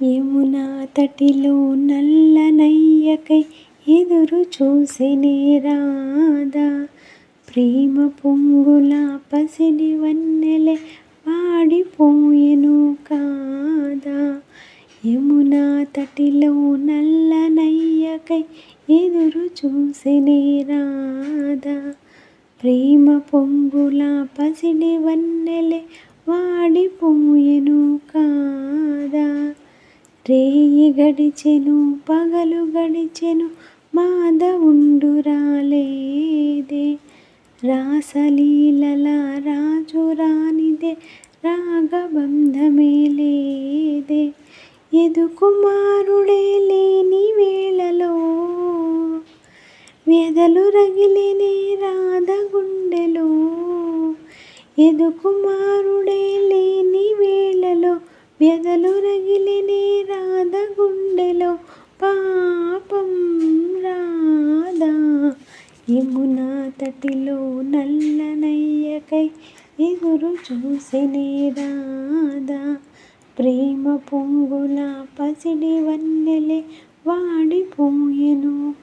యమునా తటిలో నల్లనయ్యకై ఎదురు చూసెనే రాధా. ప్రేమ పొంగుల పసిడి వన్నెలే వాడిపోయెను కాదా. యమునా తటిలో నల్లనయ్యకై ఎదురు చూసెనే రాధా. ప్రేమ పొంగుల పసిడి వన్నెలే వాడిపోయెను కాదా. రేయి గడిచెను పగలు గడిచెను మాధవుండు రాలేదే. రాసలీలల రాజు రానిదే రాగబంధమే లేదే. యదుకుమారుడే లేని వేళలో వ్యధలు రగిలెనే రాధ గుండెలో. యదుకుమారుడే లేని వేళలో వ్యధలు రగిలెనే రాధ గుండెలో. పాపం రాధా. యమునా తటిలో నల్లనయ్యకై ఎదురు చూసెనే రాధా. ప్రేమ పొంగుల పసిడి వన్నెలే వాడిపోయెను